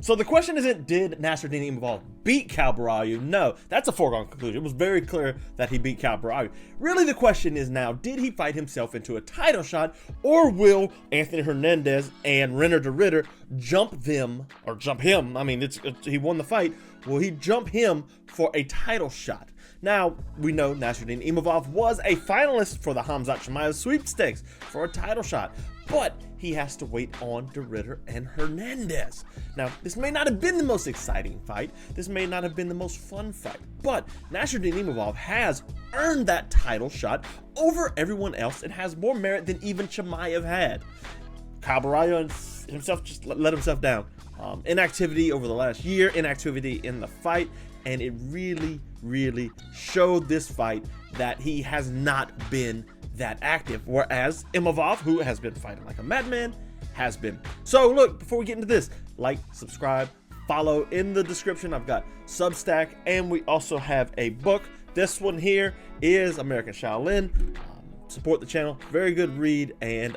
So the question isn't, did Nassourdine Imavov beat Caio Borralho? No, that's a foregone conclusion. It was very clear that he beat Caio Borralho. Really, the question is now, did he fight himself into a title shot, or will Anthony Hernandez and Reinier de Ridder jump him? I mean, he won the fight. Will he jump him for a title shot? Now, we know Nassourdine Imavov was a finalist for the Khamzat Chimaev sweepstakes for a title shot, but he has to wait on de Ridder and Hernandez. Now, this may not have been the most exciting fight. This may not have been the most fun fight, but Nassourdine Imavov has earned that title shot over everyone else and has more merit than even Chimaev had. Caio Borralho himself just let himself down. Inactivity over the last year, inactivity in the fight, and it really showed this fight that he has not been that active, whereas Imavov, who has been fighting like a madman, has been. So look, before we get into this, like, subscribe, follow. In the description I've got Substack, and we also have a book. This one here is American Shaolin. Support the channel, very good read, and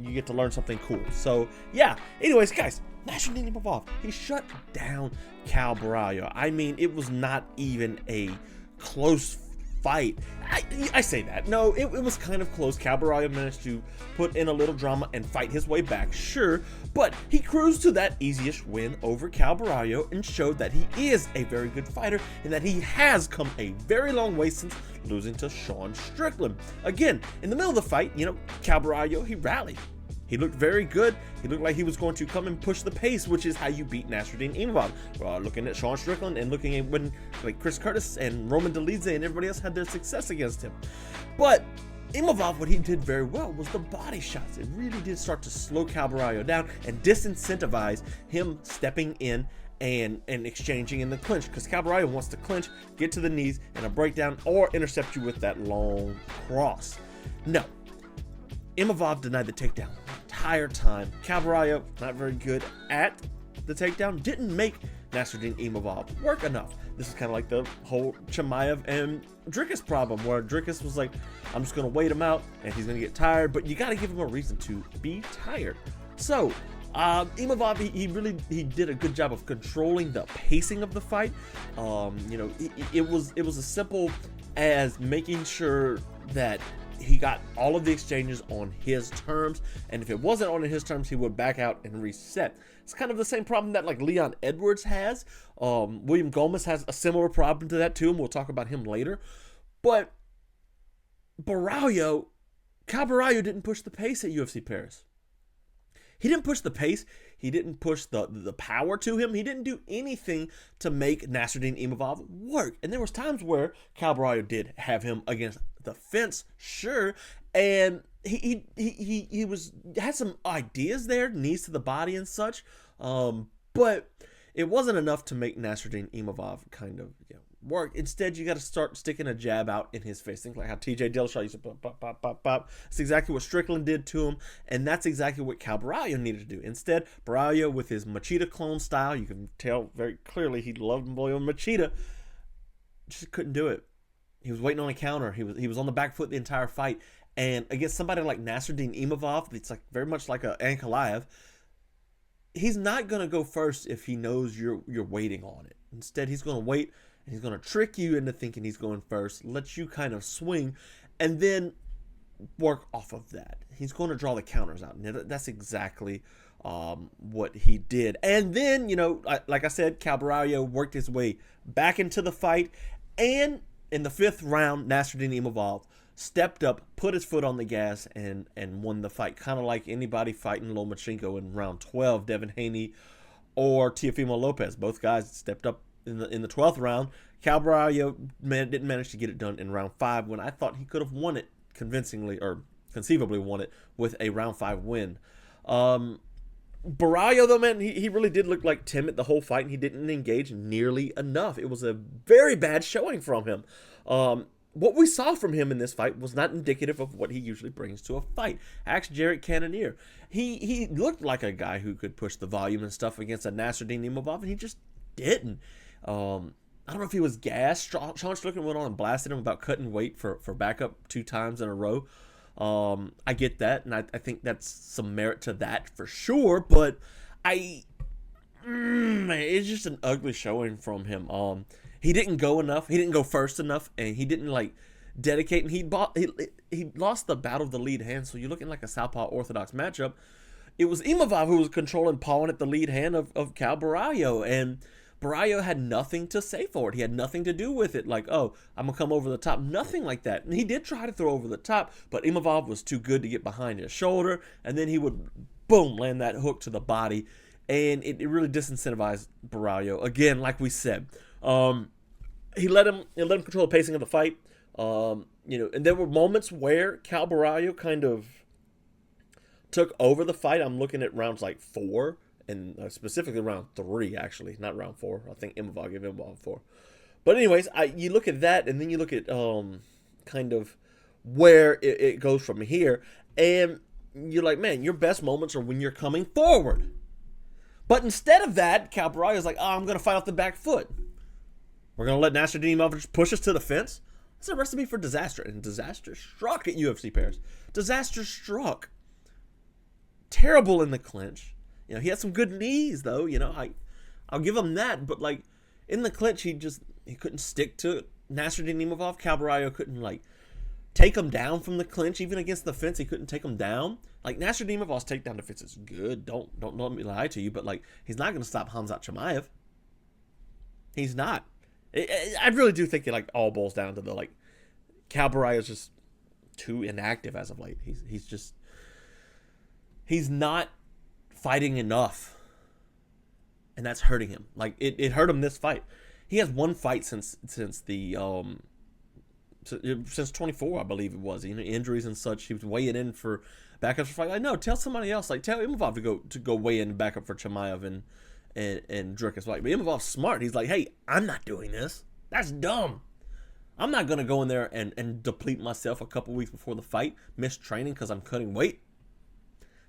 you get to learn something cool. So yeah, anyways guys, Nassourdine Imavov, he shut down Caio Borralho. I mean, it was not even a close fight. I say that. No, it was kind of close. Caio Borralho managed to put in a little drama and fight his way back, sure, but he cruised to that easy-ish win over Caio Borralho and showed that he is a very good fighter and that he has come a very long way since losing to Sean Strickland. Again, in the middle of the fight, you know, Caio Borralho, he rallied. He looked very good. He looked like he was going to come and push the pace, which is how you beat Nassourdine Imavov. Looking at Sean Strickland and looking at when like Chris Curtis and Roman Dolidze and everybody else had their success against him. But Imavov, what he did very well was the body shots. It really did start to slow Caio Borralho down and disincentivize him stepping in and exchanging in the clinch, because Caio Borralho wants to clinch, get to the knees and a breakdown, or intercept you with that long cross. No, Imavov denied the takedown the entire time. Caio Borralho, not very good at the takedown, didn't make Nassourdine Imavov work enough. This is kind of like the whole Chimaev and Dricus problem, where Dricus was like, I'm just going to wait him out and he's going to get tired, but you got to give him a reason to be tired. So Imavov, he did a good job of controlling the pacing of the fight. You know, it was as simple as making sure that he got all of the exchanges on his terms, and if it wasn't on his terms, he would back out and reset. It's kind of the same problem that like Leon Edwards has. William Gomez has a similar problem to that too, and we'll talk about him later. But Caio Borralho didn't push the pace at UFC Paris. He didn't push the pace. He didn't push the power to him. He didn't do anything to make Nassourdine Imavov work. And there was times where Caio Borralho did have him against the fence, sure, and he had some ideas there, knees to the body and such, but it wasn't enough to make Nassourdine Imavov kind of work. Instead, you got to start sticking a jab out in his face. Think like how TJ Dillashaw used to pop, pop, pop, pop, pop. That's exactly what Strickland did to him, and that's exactly what Caio Borralho needed to do. Instead, Borralho, with his Machida clone style, you can tell very clearly he loved William Machida, just couldn't do it. He was waiting on a counter. He was on the back foot the entire fight. And against somebody like Nassourdine Imavov, it's like very much like Ankalaev, he's not going to go first if he knows you're waiting on it. Instead, he's going to wait, and he's going to trick you into thinking he's going first, let you kind of swing, and then work off of that. He's going to draw the counters out. And that's exactly what he did. And then, you know, like I said, Caio Borralho worked his way back into the fight, and in the fifth round, Nassourdine Imavov stepped up, put his foot on the gas, and won the fight. Kind of like anybody fighting Lomachenko in round 12, Devin Haney or Teofimo Lopez. Both guys stepped up in the 12th round. Caio Borralho didn't manage to get it done in round 5, when I thought he could have won it convincingly, or conceivably won it with a round 5 win. Borralho, though, man, he really did look like timid the whole fight, and he didn't engage nearly enough. It was a very bad showing from him. What we saw from him in this fight was not indicative of what he usually brings to a fight. Ask Jared Cannonier. He looked like a guy who could push the volume and stuff against a Nassourdine Imavov, and he just didn't. I don't know if he was gassed. Sean Strickland went on and blasted him about cutting weight for backup 2 times in a row. I get that, and I think that's some merit to that for sure, but I man, it's just an ugly showing from him. He didn't go enough. He didn't go first enough, and he didn't like dedicate. And he lost the battle of the lead hand. So you're looking like a southpaw orthodox matchup. It was Imavov who was controlling, pawing at the lead hand of Caio Borralho, and Borralho had nothing to say for it. He had nothing to do with it. Like, oh, I'm going to come over the top. Nothing like that. And he did try to throw over the top, but Imavov was too good to get behind his shoulder. And then he would, boom, land that hook to the body. And it really disincentivized Borralho. Again, like we said, he let him control the pacing of the fight. And there were moments where Caio Borralho kind of took over the fight. I'm looking at rounds like 4. And specifically round 3, actually, not round 4. I think Imavov gave Imavov 4. But anyways, you look at that, and then you look at kind of where it goes from here, and you're like, man, your best moments are when you're coming forward. But instead of that, Caio Borralho is like, oh, I'm going to fight off the back foot. We're going to let Nassourdine Imavov push us to the fence. That's a recipe for disaster, and disaster struck at UFC Paris. Disaster struck. Terrible in the clinch. He had some good knees, though. I'll give him that. But, like, in the clinch, he couldn't stick to Nassourdine Imavov. Caio Borralho couldn't, like, take him down from the clinch. Even against the fence, he couldn't take him down. Like, Nassourdine Imavov's takedown defense is good. Don't let me lie to you. But, like, he's not going to stop Khamzat Chimaev. He's not. I really do think it, like, all boils down to the, like, Caio Borralho is just too inactive as of late. He's not fighting enough, and that's hurting him. Like it hurt him this fight. He has one fight since 24, I believe it was. Injuries and such. He was weighing in for backups for fight. Like, no, tell somebody else. Like, tell Imavov to go weigh in and back up for Chimaev and Dricus. Like, but Imavov's smart. He's like, hey, I'm not doing this. That's dumb. I'm not gonna go in there and deplete myself a couple weeks before the fight, miss training because I'm cutting weight.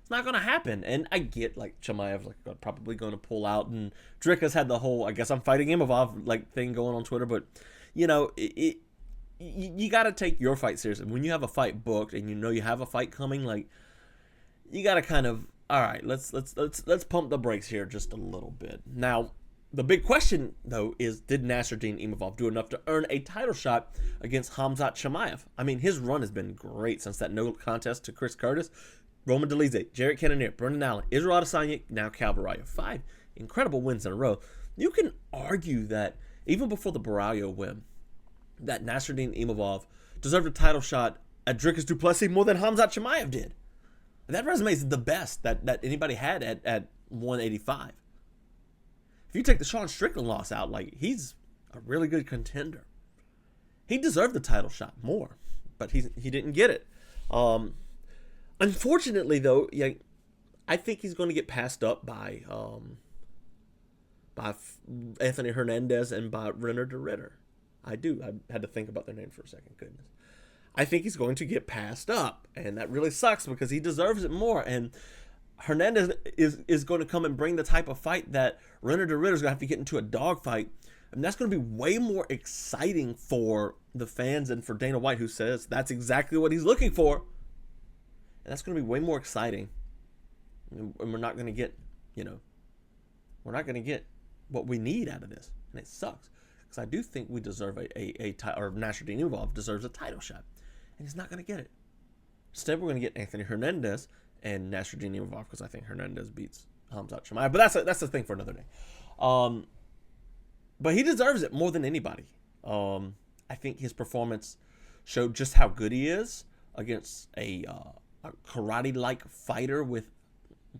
It's not going to happen. And I get, like, Chimaev's like probably going to pull out. And Dricus had the whole, I guess I'm fighting Imavov, like, thing going on Twitter. But, you got to take your fight seriously. When you have a fight booked and you have a fight coming, like, you got to kind of, all right, let's pump the brakes here just a little bit. Now, the big question, though, is did Nassourdine Imavov do enough to earn a title shot against Khamzat Chimaev? I mean, his run has been great since that no contest to Chris Curtis. Roman Dolidze, Jared Cannonier, Brendan Allen, Israel Adesanya, now Caio Borralho. 5 incredible wins in a row. You can argue that even before the Borralho win, that Nassourdine Imavov deserved a title shot at Dricus du Plessis more than Khamzat Chimaev did. That resume is the best that anybody had at 185. If you take the Sean Strickland loss out, like, he's a really good contender. He deserved the title shot more, but he didn't get it. Unfortunately, though, I think he's going to get passed up by Anthony Hernandez and by Reinier. I do. I had to think about their name for a second. Goodness. I think he's going to get passed up, and that really sucks because he deserves it more. And Hernandez is going to come and bring the type of fight that Reinier is going to have to get into a dogfight. And that's going to be way more exciting for the fans and for Dana White, who says that's exactly what he's looking for. And that's going to be way more exciting. And we're not going to get, we're not going to get what we need out of this. And it sucks. Because I do think we deserve or Nassourdine Imavov deserves a title shot. And he's not going to get it. Instead, we're going to get Anthony Hernandez and Nassourdine Imavov because I think Hernandez beats Khamzat Chimaev. But that's the thing for another day. But he deserves it more than anybody. I think his performance showed just how good he is against a karate-like fighter with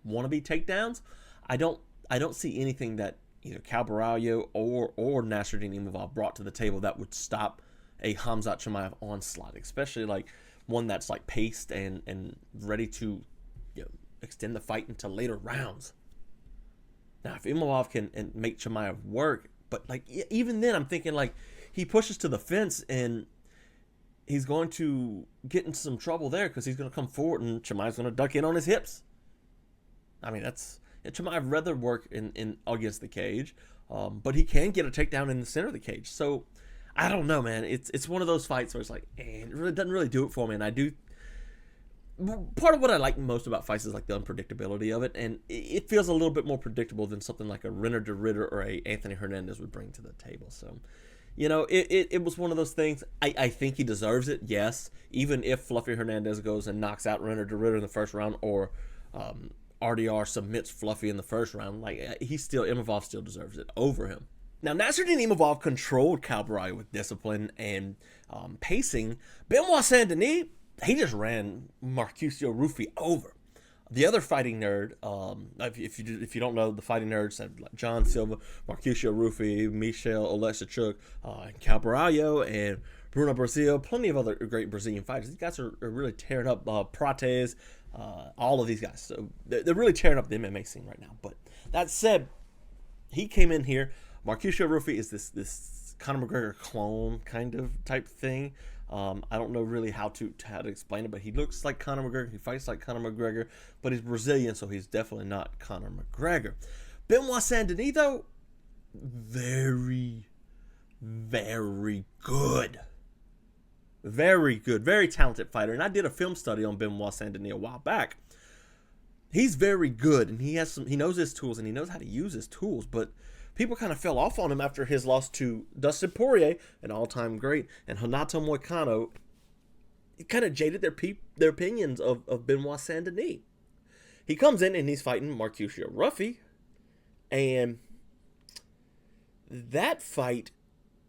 wannabe takedowns. I don't see anything that either Caio Borralho or Nassourdine Imavov brought to the table that would stop a Khamzat Chimaev onslaught, especially like one that's like paced and ready to extend the fight into later rounds. Now, if Imavov can make Chimaev work, but like even then, I'm thinking like he pushes to the fence and he's going to get into some trouble there because he's going to come forward and Chimaev's going to duck in on his hips. I mean, Chimaev rather work in against the cage, but he can get a takedown in the center of the cage. So I don't know, man. It's one of those fights where it's like, it really doesn't really do it for me. And part of what I like most about fights is like the unpredictability of it, and it feels a little bit more predictable than something like a Reinier or a Anthony Hernandez would bring to the table. So, it was one of those things. I think he deserves it, yes. Even if Fluffy Hernandez goes and knocks out Reinier in the first round, or RDR submits Fluffy in the first round, like Imavov still deserves it over him. Now, Nassourdine Imavov controlled Caio Borralho with discipline and pacing. Benoit Saint-Denis, he just ran Mauricio Ruffy over. The other fighting nerd, if you don't know, the fighting nerds have like John Silva, Mauricio Ruffy, Michel Oleszczuk, Caio Borralho, and Bruno Brazil, plenty of other great Brazilian fighters. These guys are really tearing up Prates, all of these guys. So they're really tearing up the MMA scene right now. But that said, he came in here. Mauricio Ruffy is this Conor McGregor clone kind of type thing. I don't know really how to explain it, but he looks like Conor McGregor. He fights like Conor McGregor, but he's Brazilian, so he's definitely not Conor McGregor. Benoit Saint-Denis, though, very, very good. Very good. Very talented fighter. And I did a film study on Benoit Saint-Denis a while back. He's very good, and he knows his tools, and he knows how to use his tools, but people kind of fell off on him after his loss to Dustin Poirier, an all-time great, and Renato Moicano. It kind of jaded their opinions of Benoit Saint-Denis. He comes in and he's fighting Mauricio Ruffy, and that fight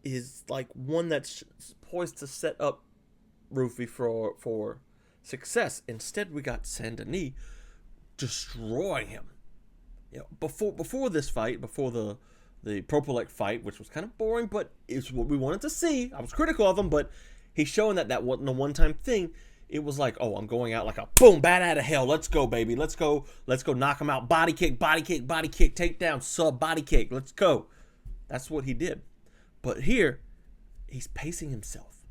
is like one that's poised to set up Ruffy for success. Instead, we got Saint-Denis destroying him. Before this fight, before the Propolek fight, which was kind of boring, but it's what we wanted to see. I was critical of him, but he's showing that wasn't a one-time thing. It was like, oh, I'm going out like a boom, bat out of hell. Let's go, baby. Let's go knock him out. Body kick, takedown, sub, body kick. Let's go. That's what he did. But here, he's pacing himself.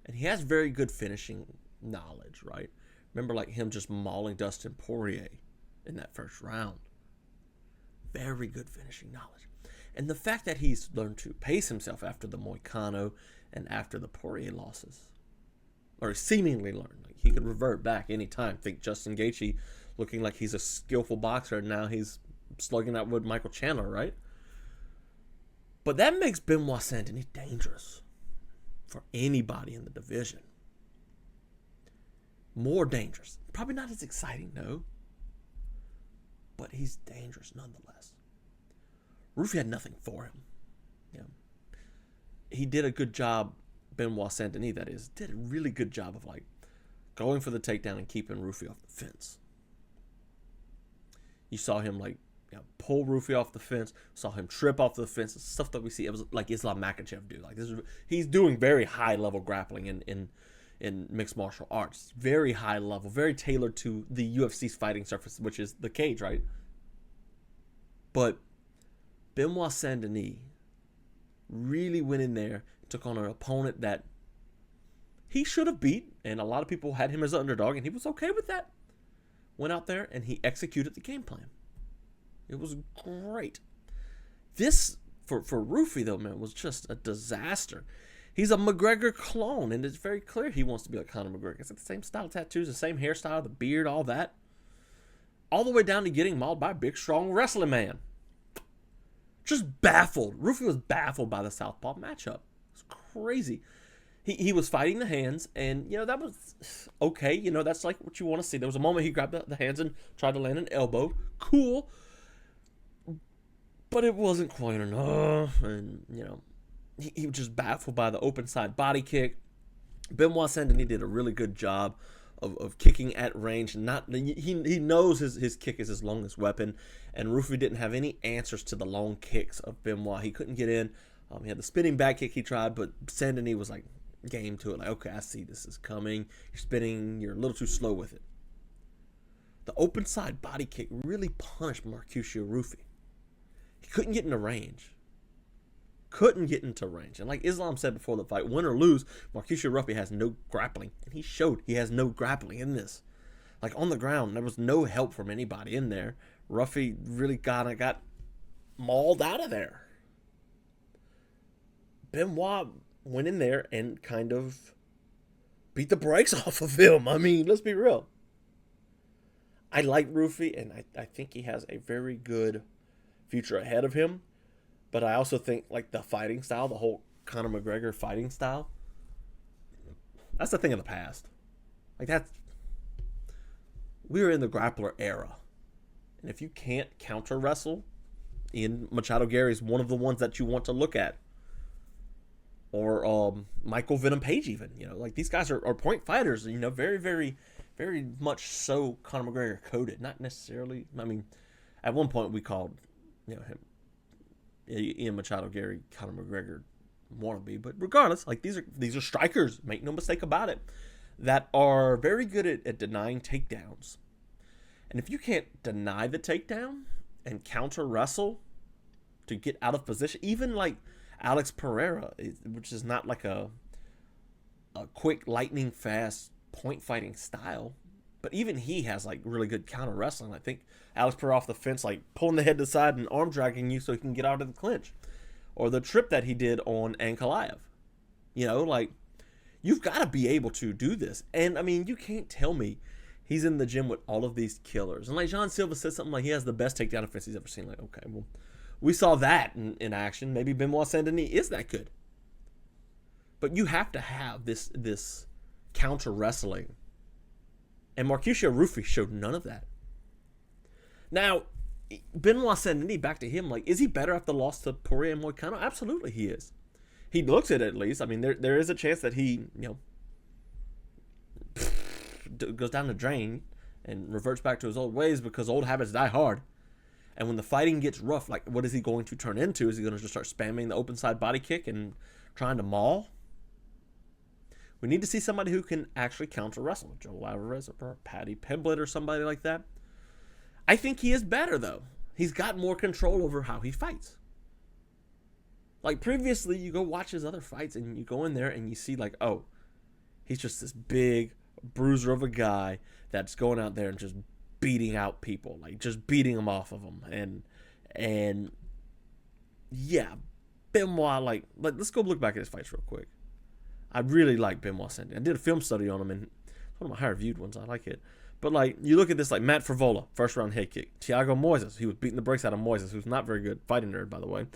And he has very good finishing knowledge, right? Remember like him just mauling Dustin Poirier in that first round. Very good finishing knowledge. And the fact that he's learned to pace himself after the Moicano and after the Poirier losses, or seemingly learned, like he could revert back anytime. Think Justin Gaethje looking like he's a skillful boxer, and now he's slugging out with Michael Chandler, right? But that makes Benoit Saint-Denis dangerous for anybody in the division. More dangerous. Probably not as exciting, no. But he's dangerous nonetheless. Ruffy had nothing for him. He did a good job, Benoit Saint-Denis, that is, did a really good job of like going for the takedown and keeping Ruffy off the fence. You saw him like pull Ruffy off the fence, saw him trip off the fence, stuff that we see. It was like Islam Makhachev do. Like he's doing very high level grappling in mixed martial arts. Very high level, very tailored to the UFC's fighting surface, which is the cage, right? But Benoit Saint-Denis really went in there, took on an opponent that he should have beat, and a lot of people had him as an underdog, and he was okay with that. Went out there and he executed the game plan. It was great. This, for Ruffy, though, man, was just a disaster. He's a McGregor clone, and it's very clear he wants to be like Conor McGregor. It's got the same style tattoos, the same hairstyle, the beard, all that. All the way down to getting mauled by a big, strong wrestling man. Just baffled. Ruffy was baffled by the southpaw matchup. It's crazy. He was fighting the hands, and, that was okay. That's like what you want to see. There was a moment he grabbed the hands and tried to land an elbow. Cool. But it wasn't quite enough, and, he was just baffled by the open side body kick. Benoit Saint-Denis did a really good job of kicking at range. He knows his kick is his longest weapon, and Ruffy didn't have any answers to the long kicks of Benoit. He couldn't get in. He had the spinning back kick he tried, but Saint-Denis was like game to it. Like, okay, I see this is coming. You're spinning. You're a little too slow with it. The open side body kick really punished Mauricio Ruffy. He couldn't get into range. And like Islam said before the fight, win or lose, Mauricio Ruffy has no grappling. And he showed he has no grappling in this. Like on the ground, there was no help from anybody in there. Ruffy really got mauled out of there. Benoit went in there and kind of beat the brakes off of him. I mean, let's be real. I like Ruffy, and I think he has a very good future ahead of him. But I also think, like, the fighting style, the whole Conor McGregor fighting style, that's the thing of the past. Like, we were in the grappler era. And if you can't counter wrestle, Ian Machado Gary is one of the ones that you want to look at. Or Michael Venom Page even. Like, these guys are point fighters, very, very, very much so Conor McGregor coded. Not necessarily, I mean, at one point we called, him Ian Machado Gary Conor McGregor wannabe. But regardless, like, these are strikers, make no mistake about it, that are very good at denying takedowns. And if you can't deny the takedown and counter wrestle to get out of position, even like Alex Pereira, which is not like a quick, lightning fast point fighting style, but even he has like really good counter wrestling. I think Alex Pereira off the fence, like pulling the head to the side and arm dragging you so he can get out of the clinch, or the trip that he did on Ankalaev. Like, you've got to be able to do this. And I mean, you can't tell me he's in the gym with all of these killers. And like John Silva said something like he has the best takedown offense he's ever seen. Like, okay, well, we saw that in action. Maybe Benoit Saint-Denis is that good. But you have to have this counter wrestling. And Mauricio Ruffy showed none of that. Now, Benoit Saint-Denis, back to him, like, is he better after the loss to Poirier and Moicano? Absolutely he is. He looks it, at least. I mean, there is a chance that he, goes down the drain and reverts back to his old ways, because old habits die hard. And when the fighting gets rough, like, what is he going to turn into? Is he going to just start spamming the open side body kick and trying to maul? We need to see somebody who can actually counter wrestle. Joel Alvarez or Paddy Pimblett or somebody like that. I think he is better, though. He's got more control over how he fights. Like, previously, you go watch his other fights and you go in there and you see, like, oh, he's just this big bruiser of a guy that's going out there and just beating out people, like just beating them off of them. And yeah, Benoit, like let's go look back at his fights real quick. I really like Benoit Saint-Denis. I did a film study on him, and it's one of my higher viewed ones. I like it. But like, you look at this, like Matt Frivola, first round head kick. Thiago Moises, he was beating the brakes out of Moises, who's not very good, fighting nerd, by the way.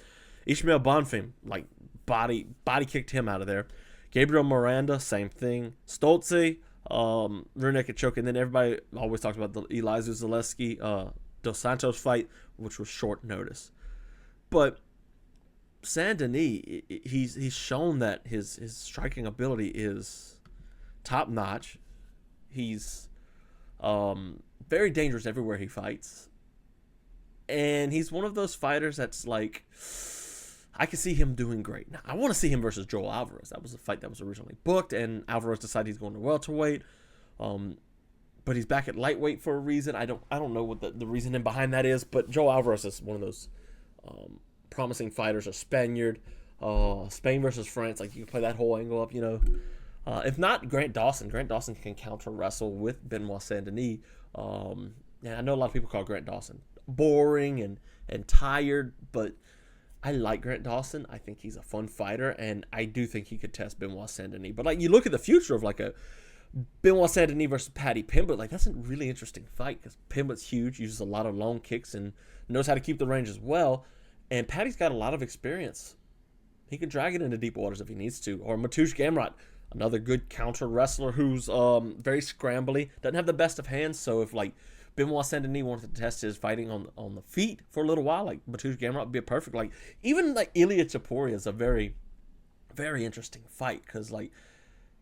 Ishmael Bonfim, like body kicked him out of there. Gabriel Miranda, same thing. Stolze, rear naked choke, and then everybody always talks about the Elizeu Zaleski Dos Santos fight, which was short notice. But Saint-Denis, he's shown that his striking ability is top notch. He's very dangerous everywhere he fights, and he's one of those fighters that's like, I can see him doing great. Now, I want to see him versus Joel Alvarez. That was a fight that was originally booked, and Alvarez decided he's going to welterweight. But he's back at lightweight for a reason. I don't know what the reasoning behind that is, but Joel Alvarez is one of those promising fighters. A Spaniard, Spain versus France. Like, you can play that whole angle up, If not, Grant Dawson. Grant Dawson can counter wrestle with Benoit Saint-Denis. And I know a lot of people call Grant Dawson boring and tired, but I like Grant Dawson. I think he's a fun fighter, and I do think he could test Benoit Saint-Denis. But like, you look at the future of like a Benoit Saint-Denis versus Paddy Pimblett, like, that's a really interesting fight, because Pimblett's huge, uses a lot of long kicks, and knows how to keep the range as well. And Paddy's got a lot of experience. He can drag it into deep waters if he needs to. Or Mateusz Gamrot, another good counter wrestler who's very scrambly, doesn't have the best of hands. So if like Benoit Saint-Denis wanted to test his fighting on the feet for a little while, like Mateusz Gamrot would be a perfect. Like, even like Ilya Topuria is a very, very interesting fight, because like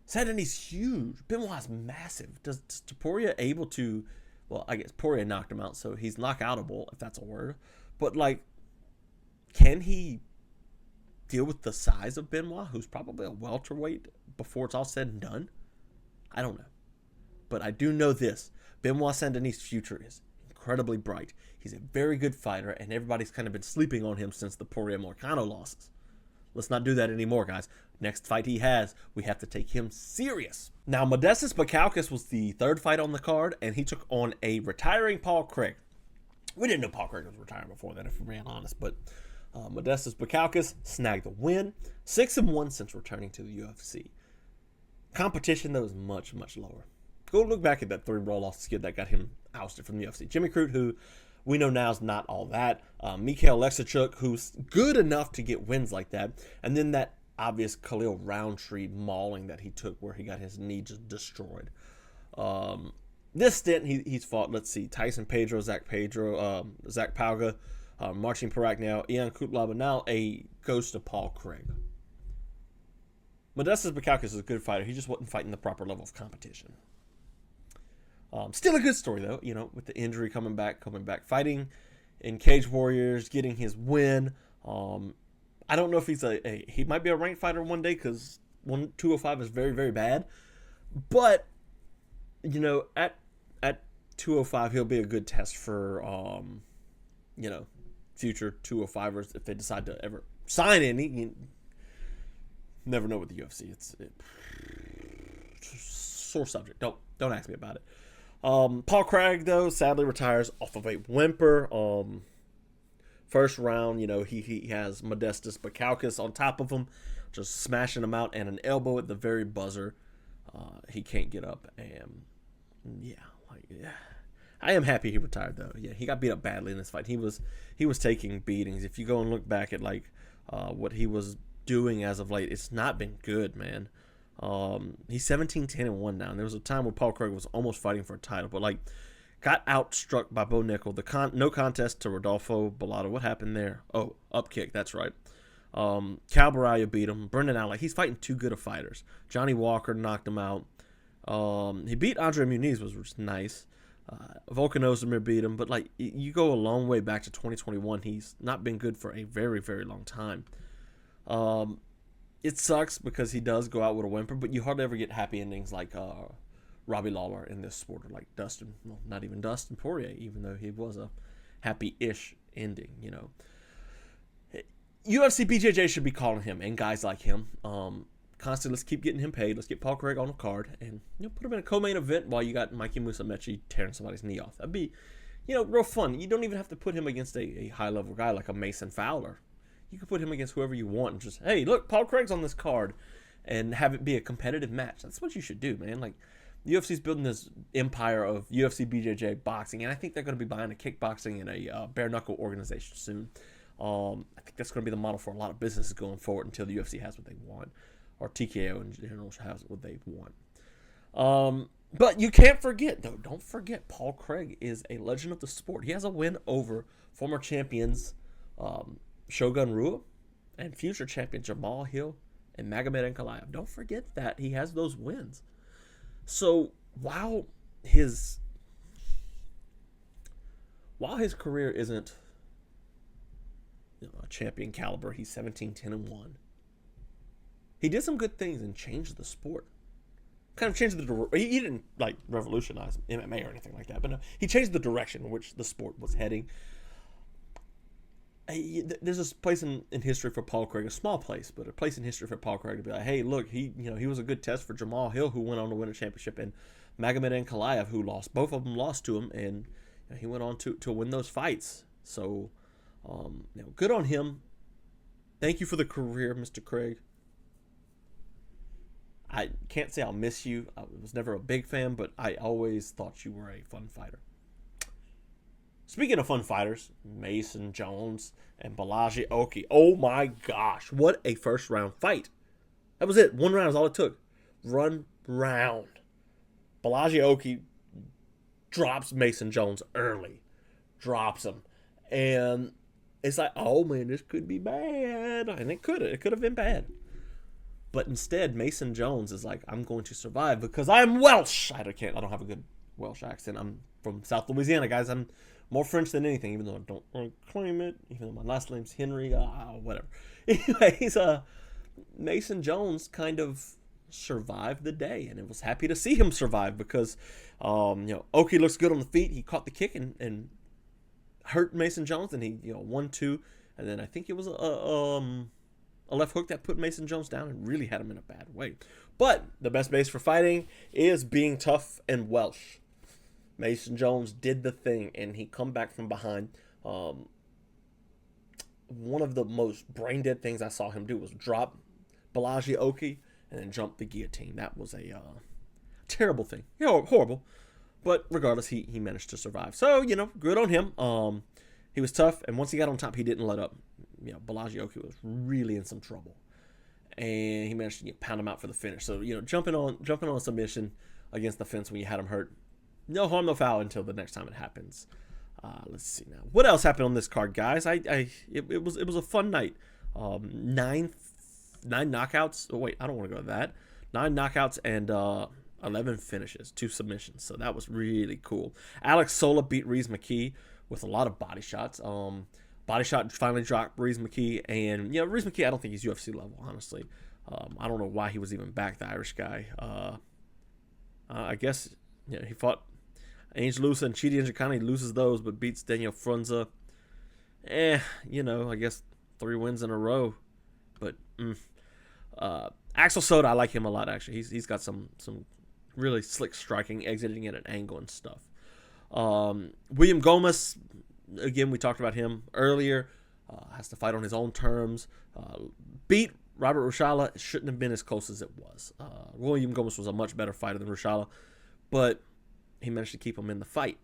Saint-Denis huge, Benoit's massive. Does Topuria able to? Well, I guess Poirier knocked him out, so he's knockoutable, if that's a word. But like, can he deal with the size of Benoit, who's probably a welterweight before it's all said and done? I don't know. But I do know this. Benoit Saint-Denis' future is incredibly bright. He's a very good fighter, and everybody's kind of been sleeping on him since the Poirier-Moicano losses. Let's not do that anymore, guys. Next fight he has, we have to take him serious. Now, Modestas Bukauskas was the third fight on the card, and he took on a retiring Paul Craig. We didn't know Paul Craig was retiring before that, if we're being honest, but Modestas Bukauskas snagged the win. 6-1 since returning to the UFC. Competition, though, is much, much lower. Go look back at that 3-brawl loss skid that got him ousted from the UFC. Jimmy Crute, who we know now is not all that. Mikhail Lexachuk, who's good enough to get wins like that. And then that obvious Khalil Roundtree mauling that he took where he got his knee just destroyed. This stint, he's fought, let's see, Tyson Pedro, Zach Pauga, Marcin Paraknel, Ian Kutlaba, now a ghost of Paul Craig. Modestas Bukauskas is a good fighter. He just wasn't fighting the proper level of competition. Still a good story, though, with the injury coming back, fighting in Cage Warriors, getting his win. I don't know if he might be a ranked fighter one day because 205 is very, very bad. But, at 205, he'll be a good test for, future 205ers if they decide to ever sign any. You never know with the UFC. It's sore subject. Don't ask me about it. Paul Craig, though, sadly retires off of a whimper. First round, he has Modestas Bukauskas on top of him, just smashing him out, and an elbow at the very buzzer. He can't get up, and I am happy he retired, though. Yeah, he got beat up badly in this fight. He was taking beatings. If you go and look back at what he was doing as of late, it's not been good, man. He's 17-10-1 now, and there was a time where Paul Craig was almost fighting for a title, but got outstruck by Bo Nickel. No contest to Rodolfo Bellato. What happened there? Oh, up kick. That's right. Caio Borralho beat him. Brendan Allen. He's fighting too good of fighters. Johnny Walker knocked him out. He beat Andre Muniz, which was nice. Volkan Ozdemir beat him, but you go a long way back to 2021. He's not been good for a very, very long time. It sucks because he does go out with a whimper, but you hardly ever get happy endings like Robbie Lawler in this sport, or like Dustin. Well, not even Dustin Poirier, even though he was a happy-ish ending. UFC BJJ should be calling him and guys like him. Constantly, let's keep getting him paid. Let's get Paul Craig on the card and put him in a co-main event while you got Mikey Musumeci tearing somebody's knee off. That'd be, real fun. You don't even have to put him against a high-level guy like a Mason Fowler. You can put him against whoever you want and just, hey, look, Paul Craig's on this card, and have it be a competitive match. That's what you should do, man. UFC's building this empire of UFC BJJ boxing, and I think they're going to be buying a kickboxing and a bare-knuckle organization soon. I think that's going to be the model for a lot of businesses going forward until the UFC has what they want, or TKO in general has what they want. But you can't forget, though, don't forget, Paul Craig is a legend of the sport. He has a win over former champions Shogun Rua and future champion Jamal Hill and Magomed Ankalaev. Don't forget that he has those wins. So while his career isn't a champion caliber, he's 17-10-1. He did some good things and changed the sport. Kind of changed he didn't revolutionize MMA or anything like that, but no, he changed the direction in which the sport was heading. There's this place in history for Paul Craig, a small place, but a place in history for Paul Craig to be like, hey, look, he was a good test for Jamal Hill, who went on to win a championship, and Magomed Ankalaev, who lost. Both of them lost to him, and he went on to win those fights. So, good on him. Thank you for the career, Mr. Craig. I can't say I'll miss you. I was never a big fan, but I always thought you were a fun fighter. Speaking of fun fighters, Mason Jones and Balaji Oki. Oh my gosh, what a first round fight. That was it. One round is all it took. Run round. Balaji Oki drops Mason Jones early. Drops him. And it's like, oh man, this could be bad. And it could have been bad. But instead, Mason Jones is like, I'm going to survive because I'm Welsh. I don't have a good Welsh accent. I'm from South Louisiana, guys. I'm more French than anything, even though I don't really claim it. Even though my last name's Henry, whatever. Anyways, Mason Jones kind of survived the day, and it was happy to see him survive because, Oki looks good on the feet. He caught the kick and hurt Mason Jones, and he 1-2, and then I think it was a left hook that put Mason Jones down and really had him in a bad way. But the best base for fighting is being tough and Welsh. Mason Jones did the thing, and he come back from behind. One of the most brain-dead things I saw him do was drop Balaji Oki and then jumped the guillotine. That was a terrible thing. Horrible. But regardless, he managed to survive. So, good on him. He was tough, and once he got on top, he didn't let up. Balagioki was really in some trouble. And he managed to pound him out for the finish. So, jumping on a submission against the fence when you had him hurt, no harm, no foul until the next time it happens. Let's see now. What else happened on this card, guys? It was a fun night. 9 knockouts. Oh, wait, I don't want to go to that. 9 knockouts and 11 finishes, 2 submissions. So that was really cool. Alex Sola beat Reese McKee with a lot of body shots. Body shot finally dropped Reese McKee, and Reese McKee, I don't think he's UFC level, honestly. I don't know why he was even back, the Irish guy. I guess he fought Angel Loosa and Chidi Njoku. He loses those, but beats Daniel Frunza. I guess 3 wins in a row. But Axel Soda, I like him a lot, actually. He's got some really slick striking, exiting at an angle and stuff. William Gomez, again, we talked about him earlier. Has to fight on his own terms. Beat Robert Rushala. It shouldn't have been as close as it was. William Gomez was a much better fighter than Rushala, but he managed to keep him in the fight.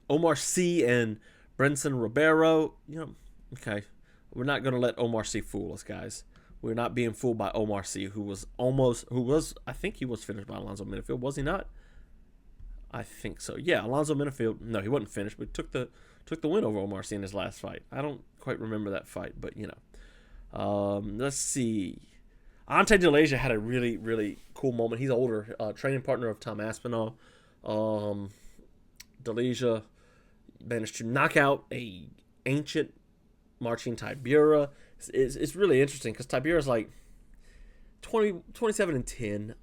Omar Sy and Brenson Ribeiro. Okay, we're not going to let Omar Sy fool us, guys. We're not being fooled by Omar Sy, I think he was finished by Alonzo Menifield. Was he not? I think so. Yeah, Alonzo Menifield. No, he wasn't finished, but took the win over Omar Sy in his last fight. I don't quite remember that fight, but let's see. Ante Deleuze had a really, really cool moment. He's older, training partner of Tom Aspinall. Deleuze managed to knock out a ancient Marcin Tybura. It's really interesting because Tybura's like 27-10,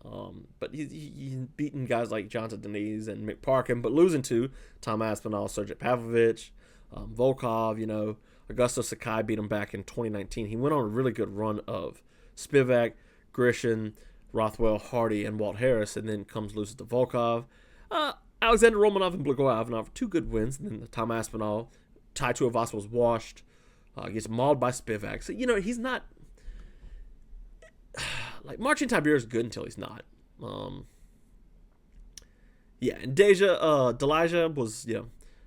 but he's beaten guys like Jonathan Deniz and Mick Parkin, but losing to Tom Aspinall, Sergey Pavlovich, Volkov, Augusto Sakai beat him back in 2019. He went on a really good run of Spivak, Grishin, Rothwell, Hardy, and Walt Harris, and then comes losing to Volkov. Alexander Romanov and Blagoy Ivanov, 2 good wins, and then the Tom Aspinall. Tai Tuivasa was washed, gets mauled by Spivak. So, he's not... Like, Marcin Tybura is good until he's not. And Deleuze was,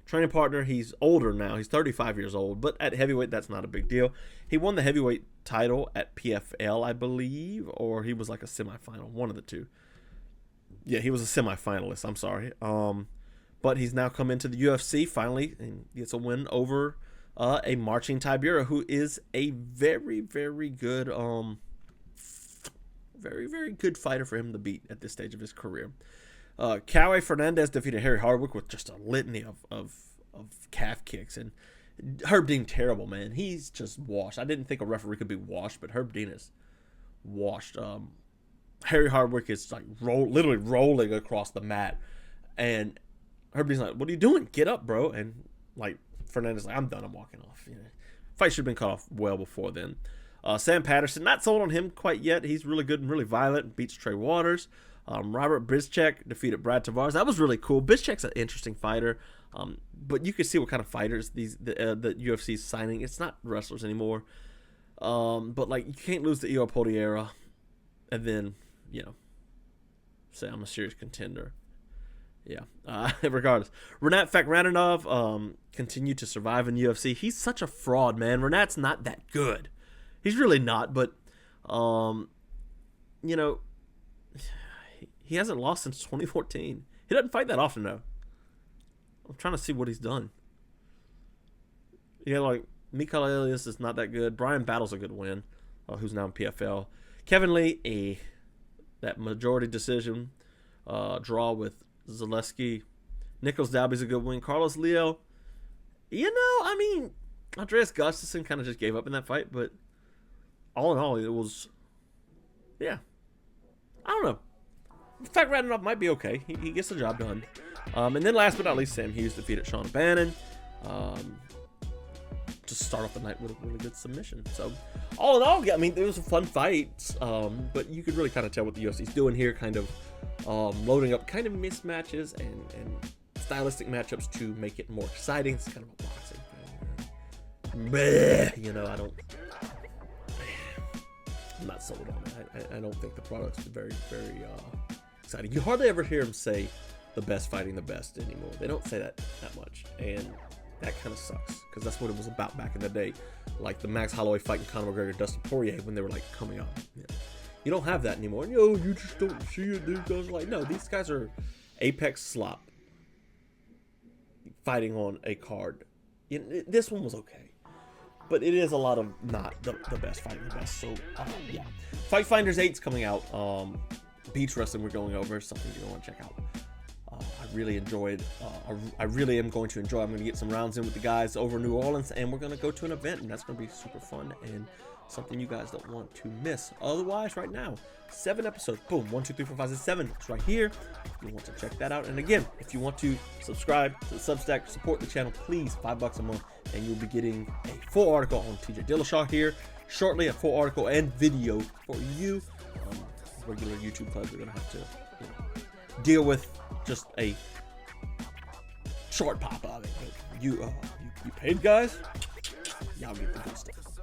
training partner. He's older now. He's 35 years old, but at heavyweight, that's not a big deal. He won the heavyweight title at PFL, I believe, or he was like a semifinal, one of the two. Yeah, he was a semifinalist. I'm sorry. But he's now come into the UFC finally and gets a win over a Marcin Tybura, who is a very, very good, very, very good fighter for him to beat at this stage of his career. Caio Hernandez defeated Harry Hardwick with just a litany of calf kicks, and Herb Dean terrible, man. He's just washed. I didn't think a referee could be washed, but Herb Dean is washed. Harry Hardwick is like literally rolling across the mat, and Herb Dean's like, "What are you doing? Get up, bro!" And like Fernandez, like, "I'm done. I'm walking off." Fight should have been cut off well before then. Sam Patterson, not sold on him quite yet. He's really good and really violent. Beats Trey Waters. Robert Bischek defeated Brad Tavares. That was really cool. Bischek's an interesting fighter, but you can see what kind of fighters the UFC is signing. It's not wrestlers anymore. But like, you can't lose to Io Potiera and then say I'm a serious contender. Yeah. Regardless, Renat Fakhramonov continued to survive in UFC. He's such a fraud, man. Renat's not that good. He's really not, but, he hasn't lost since 2014. He doesn't fight that often, though. I'm trying to see what he's done. Like, Mikael Elias is not that good. Brian Battle's a good win, who's now in PFL. Kevin Lee, that majority decision draw with Zaleski. Nicholas Dalby's a good win. Carlos Leo, Andreas Gustafsson kind of just gave up in that fight, but all in all, it was, I don't know. Fakhramonov might be okay. He gets the job done. And then last but not least, Sam Hughes defeated Sean Bannon to start off the night with a really good submission. So, all in all, it was a fun fight, but you could really kind of tell what the UFC's doing here, kind of loading up kind of mismatches and stylistic matchups to make it more exciting. It's kind of a boxing thing. I don't... I'm not sold on it. I don't think the product's very, very exciting. You hardly ever hear him say the best fighting the best anymore. They don't say that much, and that kind of sucks, because that's what it was about back in the day, like the Max Holloway fighting Conor McGregor, Dustin Poirier, when they were like coming up. Yeah. You don't have that anymore. Yo, you just don't see it. These guys are like, no, these guys are apex slop fighting on a card. This one was okay, but it is a lot of not the best fighting the best. So yeah, Fight Finders 8's coming out. Beach wrestling we're going over, something you're going to want to check out. I really enjoyed, I really am going to enjoy. I'm going to get some rounds in with the guys over in New Orleans, and we're going to go to an event, and that's going to be super fun and something you guys don't want to miss. Otherwise, right now, 7 episodes, boom, 1, 2, 3, 4, 5, 6, 7. It's right here. If you want to check that out, and again, if you want to subscribe to the Substack, support the channel, please, $5 a month, and you'll be getting a full article on TJ Dillashaw here shortly, a full article and video for you. Regular YouTube clubs are going to have to deal with just a short pop of it. But you paid guys, y'all get the good stuff.